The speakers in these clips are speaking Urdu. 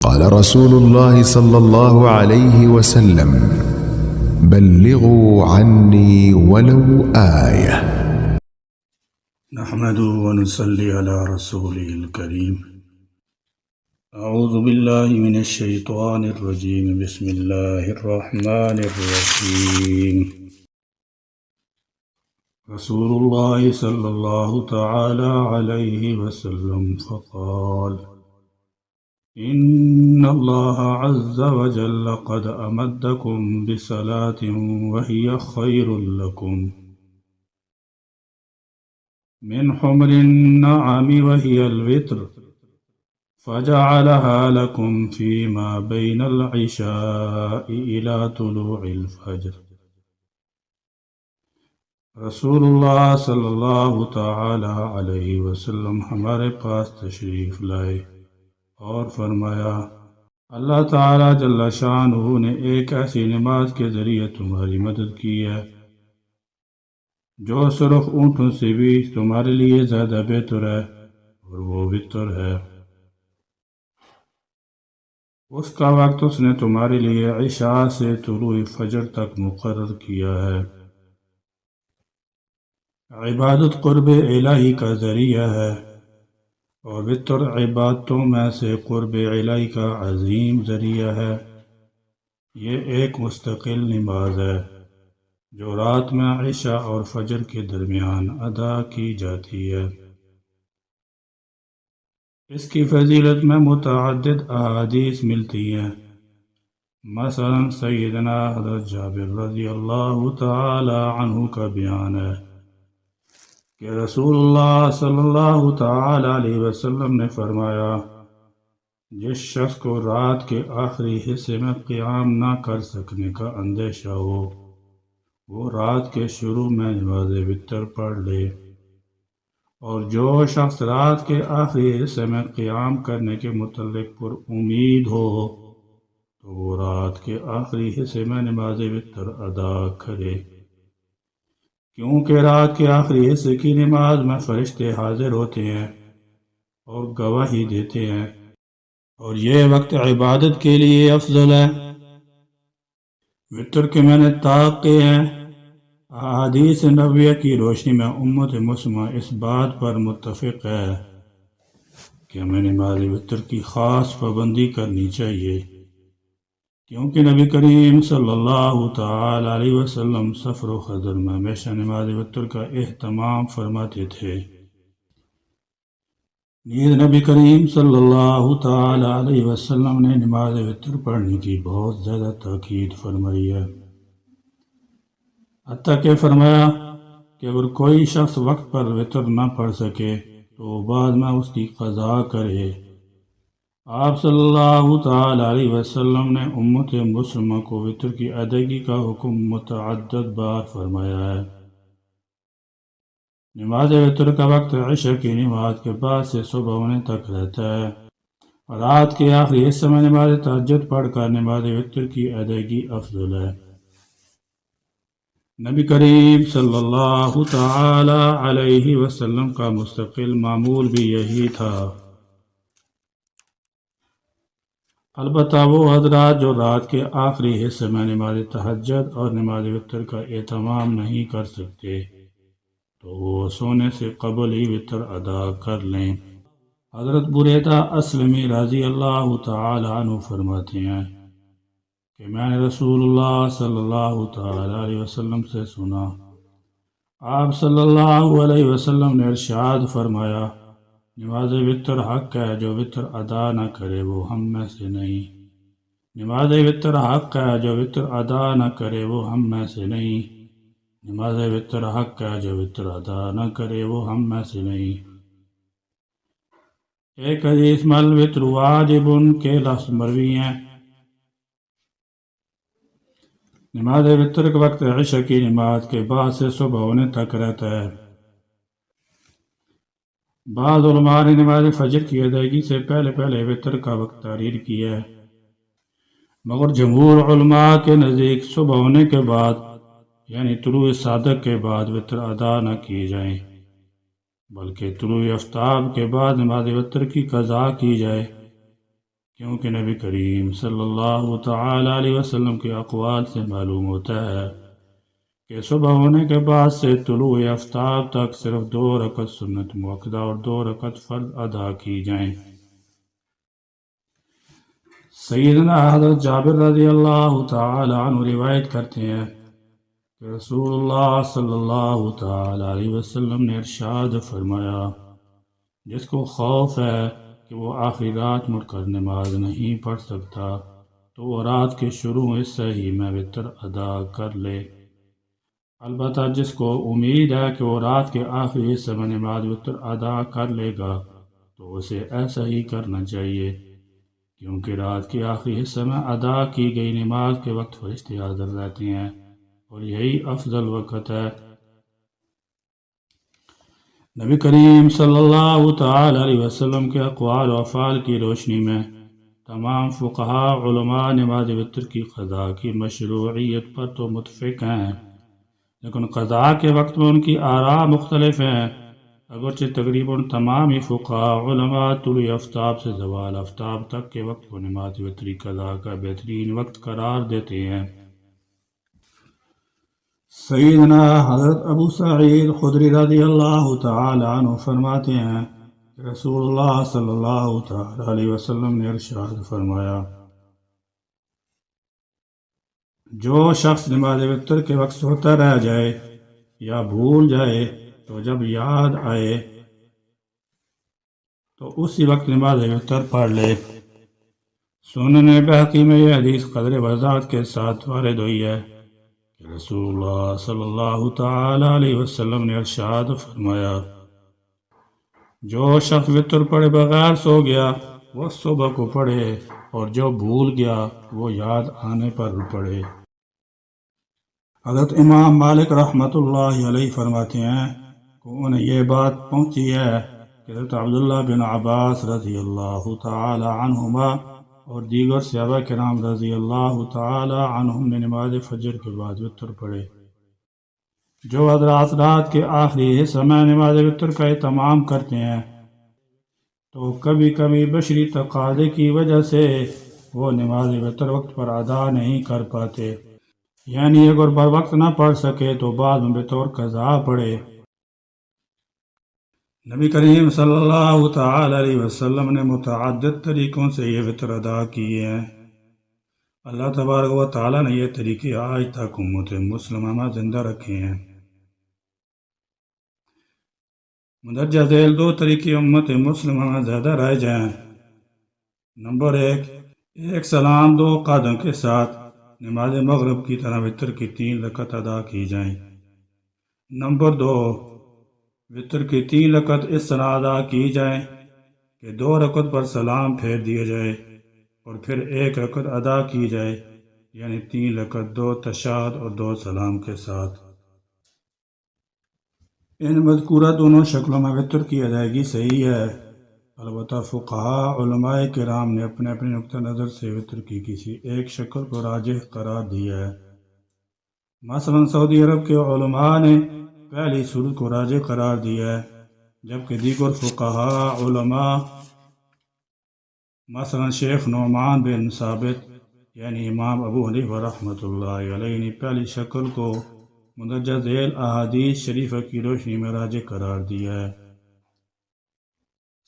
قال رسول الله صلى الله عليه وسلم: بلغوا عني ولو آية. نحمده ونصلي على رسوله الكريم. أعوذ بالله من الشيطان الرجيم. بسم الله الرحمن الرحيم. رسول الله صلى الله تعالى عليه وسلم فقال: إن الله عز وجل قد أمدكم بصلاة وهي خير لكم من حمر النعم وهي الوتر، فجعلها لكم فيما بين العشاء إلى طلوع الفجر. رسول اللہ صلی اللہ تعالی علیہ وسلم ہمارے پاس تشریف لائے اور فرمایا: اللہ تعالی جل شانہ نے ایک ایسی نماز کے ذریعے تمہاری مدد کی ہے جو سرخ اونٹوں سے بھی تمہارے لیے زیادہ بہتر ہے، اور وہ وتر ہے۔ اس کا وقت اس نے تمہارے لیے عشاء سے طلوع فجر تک مقرر کیا ہے۔ عبادت قرب الہی کا ذریعہ ہے، اور وتر عبادتوں میں سے قرب الہی کا عظیم ذریعہ ہے۔ یہ ایک مستقل نماز ہے جو رات میں عشاء اور فجر کے درمیان ادا کی جاتی ہے۔ اس کی فضیلت میں متعدد احادیث ملتی ہیں۔ مثلا سیدنا حضرت جابر رضی اللہ تعالی عنہ کا بیان ہے کہ رسول اللہ صلی اللہ تعالی علیہ وسلم نے فرمایا: جس شخص کو رات کے آخری حصے میں قیام نہ کر سکنے کا اندیشہ ہو، وہ رات کے شروع میں نماز وتر پڑھ لے، اور جو شخص رات کے آخری حصے میں قیام کرنے کے متعلق پر امید ہو تو وہ رات کے آخری حصے میں نماز وتر ادا کرے، کیونکہ رات کے آخری حصے کی نماز میں فرشتے حاضر ہوتے ہیں اور گواہی دیتے ہیں، اور یہ وقت عبادت کے لیے افضل ہے۔ وتر کے معنی طاقے ہیں۔ احادیث نبویہ کی روشنی میں امت مسلمہ اس بات پر متفق ہے کہ ہمیں نماز وتر کی خاص پابندی کرنی چاہیے، کیونکہ نبی کریم صلی اللہ تعالی علیہ وسلم سفر و حضر میں ہمیشہ نماز وتر کا اہتمام فرماتے تھے۔ نیز نبی کریم صلی اللہ تعالی علیہ وسلم نے نماز وتر پڑھنے کی بہت زیادہ تاکید فرمائی ہے، حتیٰ کہ فرمایا کہ اگر کوئی شخص وقت پر وتر نہ پڑھ سکے تو بعد میں اس کی قضا کرے۔ آپ صلی اللہ تعالی علیہ وسلم نے امت مسلمہ کو وتر کی ادائیگی کا حکم متعدد بار فرمایا ہے۔ نماز وتر کا وقت عشاء کی نماز کے بعد سے صبح ہونے تک رہتا ہے، اور رات کے آخری حصے میں نماز تہجد پڑھ کر نماز وتر کی ادائیگی افضل ہے۔ نبی کریم صلی اللہ تعالی علیہ وسلم کا مستقل معمول بھی یہی تھا۔ البتہ وہ حضرات جو رات کے آخری حصے میں نماز تہجد اور نماز وتر کا اہتمام نہیں کر سکتے تو وہ سونے سے قبل ہی وتر ادا کر لیں۔ حضرت بریدہ اسلمی رضی اللہ تعالی عنہ فرماتے ہیں کہ میں نے رسول اللہ صلی اللہ تعالی علیہ وسلم سے سنا، آپ صلی اللہ علیہ وسلم نے ارشاد فرمایا: نماز وتر حق ہے، جو وتر ادا نہ کرے وہ ہم میں سے نہیں۔ نماز وتر حق ہے، جو وتر ادا نہ کرے وہ ہم میں سے نہیں۔ نماز وتر حق ہے، جو وتر ادا نہ کرے وہ ہم میں سے نہیں۔ ایک حدیث میں الوتر واجب کے لفظ مروی ہیں۔ نماز وتر کے وقت عشاء کی نماز کے بعد سے صبح ہونے تک رہتا ہے۔ بعض علماء نے نماز فجر کی ادائیگی سے پہلے وتر کا وقت تعین کیا ہے، مگر جمہور علماء کے نزدیک صبح ہونے کے بعد یعنی طلوع صادق کے بعد وتر ادا نہ کی جائیں، بلکہ طلوع آفتاب کے بعد نماز وتر کی قضا کی جائے، کیونکہ نبی کریم صلی اللہ تعالی علیہ وسلم کے اقوال سے معلوم ہوتا ہے کہ صبح ہونے کے بعد سے طلوع آفتاب تک صرف 2 رکعت سنت مؤکدہ اور 2 رکعت فرض ادا کی جائیں۔ سیدنا حضرت جابر رضی اللہ تعالی عنہ روایت کرتے ہیں کہ رسول اللہ صلی اللہ تعالی علیہ وسلم نے ارشاد فرمایا، جس کو خوف ہے کہ وہ آخری رات مڑ کر نماز نہیں پڑھ سکتا تو وہ رات کے شروع حصے ہی میں وتر ادا کر لے، البتہ جس کو امید ہے کہ وہ رات کے آخری حصے میں نماز وتر ادا کر لے گا تو اسے ایسا ہی کرنا چاہیے، کیونکہ رات کے آخری حصے میں ادا کی گئی نماز کے وقت فرشتے حاضر رہتے ہیں اور یہی افضل وقت ہے۔ نبی کریم صلی اللہ تعالی علیہ وسلم کے اقوال و افعال کی روشنی میں تمام فقہاء علماء نماز وتر کی قضاء کی مشروعیت پر تو متفق ہیں، لیکن قضاء کے وقت میں ان کی آراء مختلف ہیں، اگرچہ تقریباً تمام ہی فقہاء علماء طلوع آفتاب سے زوال آفتاب تک کے وقت کو نماز وتری قضاء کا بہترین وقت قرار دیتے ہیں۔ سیدنا حضرت ابو سعید خدری رضی اللہ تعالی عنہ فرماتے ہیں کہ رسول اللہ صلی اللہ تعالی علیہ وسلم نے ارشاد فرمایا، جو شخص نماز وتر کے وقت سوتا رہ جائے یا بھول جائے تو جب یاد آئے تو اسی وقت نماز وتر پڑھ لے۔ سنن بہقی میں یہ حدیث قدر وضاحت کے ساتھ وارد ہوئی ہے کہ رسول اللہ صلی اللہ تعالی علیہ وسلم نے ارشاد فرمایا، جو شخص وتر پڑھے بغیر سو گیا وہ صبح کو پڑھے، اور جو بھول گیا وہ یاد آنے پر پڑھے۔ حضرت امام مالک رحمۃ اللہ علیہ فرماتے ہیں کہ انہیں یہ بات پہنچی ہے کہ حضرت عبداللہ بن عباس رضی اللہ تعالی عنہما اور دیگر صحابہ کرام رضی اللہ تعالی عنہم نے نماز فجر کے بعد وتر پڑھے۔ جو حضرات رات کے آخری حصے میں نماز وتر کا اہتمام کرتے ہیں تو کبھی کبھی بشری تقاضے کی وجہ سے وہ نماز وتر وقت پر ادا نہیں کر پاتے، یعنی اگر بر وقت نہ پڑھ سکے تو بعد میں بطور قضا پڑھے۔ نبی کریم صلی اللہ تعالی علیہ وسلم نے متعدد طریقوں سے یہ وتر ادا کیے ہیں۔ اللہ تبارک و تعالی نے یہ طریقے آج تک امت مسلمہ میں زندہ رکھے ہیں۔ مندرجہ ذیل 2 طریقے امت مسلمہ میں زیادہ رائج ہیں۔ نمبر 1، سلام 2 قعدوں کے ساتھ نماز مغرب کی طرح وتر کی 3 رکعت ادا کی جائیں۔ نمبر 2، وتر کی 3 رکعت اس طرح ادا کی جائیں کہ 2 رکعت پر سلام پھیر دیا جائے اور پھر 1 رکعت ادا کی جائے، یعنی 3 رکعت 2 تشہد اور 2 سلام کے ساتھ۔ ان مذکورہ دونوں شکلوں میں وتر کی ادائیگی صحیح ہے، البتہ فقہاء علماء کرام نے اپنے اپنے نقطہ نظر سے وتر کی کسی ایک شکل کو راجح قرار دیا ہے۔ مثلا سعودی عرب کے علماء نے پہلی صورت کو راجح قرار دیا ہے، جبکہ دیگر فقہاء علماء مثلا شیخ نعمان بن ثابت یعنی امام ابو حنیفہ رحمۃ اللہ علیہ نے پہلی شکل کو مندرجہ ذیل احادیث شریفہ کی روشنی میں راجح قرار دیا ہے۔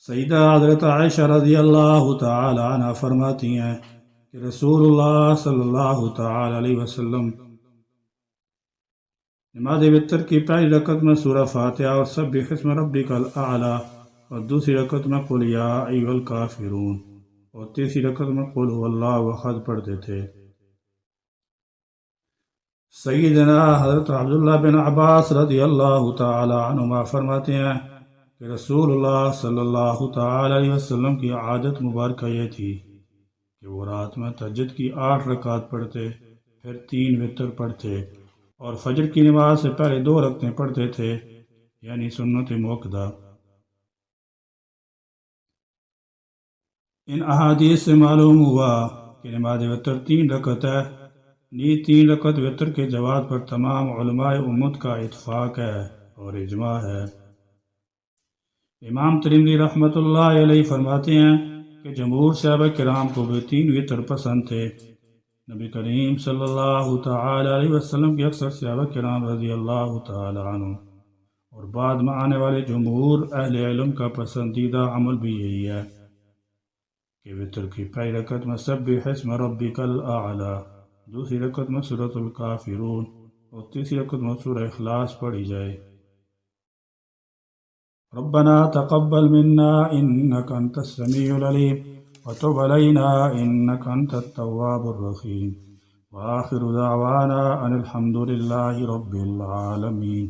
سیدہ حضرت عائشہ رضی اللہ تعالی عنہ فرماتی ہیں کہ رسول اللہ صلی اللہ تعالی علیہ وسلم نماز وتر کی پہلی رکعت میں سورہ فاتحہ اور سبح اسم ربک الاعلی اور دوسری رکعت میں قل یا ایھا الکافرون اور تیسری رکعت میں قل ھو اللہ احد پڑھتے تھے۔ سیدنا حضرت عبداللہ بن عباس رضی اللہ تعالی عنہما فرماتے ہیں کہ رسول اللہ صلی اللہ تعالی علیہ وسلم کی عادت مبارکہ یہ تھی کہ وہ رات میں تہجد کی 8 رکعات پڑھتے، پھر 3 وتر پڑھتے اور فجر کی نماز سے پہلے 2 رکعتیں پڑھتے تھے، یعنی سنت موقدہ۔ ان احادیث سے معلوم ہوا کہ نماز وتر 3 رکعت ہے۔ 3 رکعت وتر کے جواز پر تمام علماء امت کا اتفاق ہے اور اجماع ہے۔ امام ترمذی رحمۃ اللہ علیہ فرماتے ہیں کہ جمہور صحابہ کرام کو بھی 3 وطر پسند تھے۔ نبی کریم صلی اللہ تعالی علیہ وسلم کے اکثر صحابہ کرام رضی اللہ تعالی عنہ اور بعد میں آنے والے جمہور اہل علم کا پسندیدہ عمل بھی یہی ہے کہ وطر کی پہلی رکعت میں سبح اسم ربک الاعلی، دوسری رکعت میں سورۃ الکافرون اور تیسری رکعت میں سورہ اخلاص پڑھی جائے۔ ربنا تقبل منا انك انت السميع العليم وتب علينا انك انت التواب الرحيم وآخر دعوانا ان الحمد لله رب العالمين۔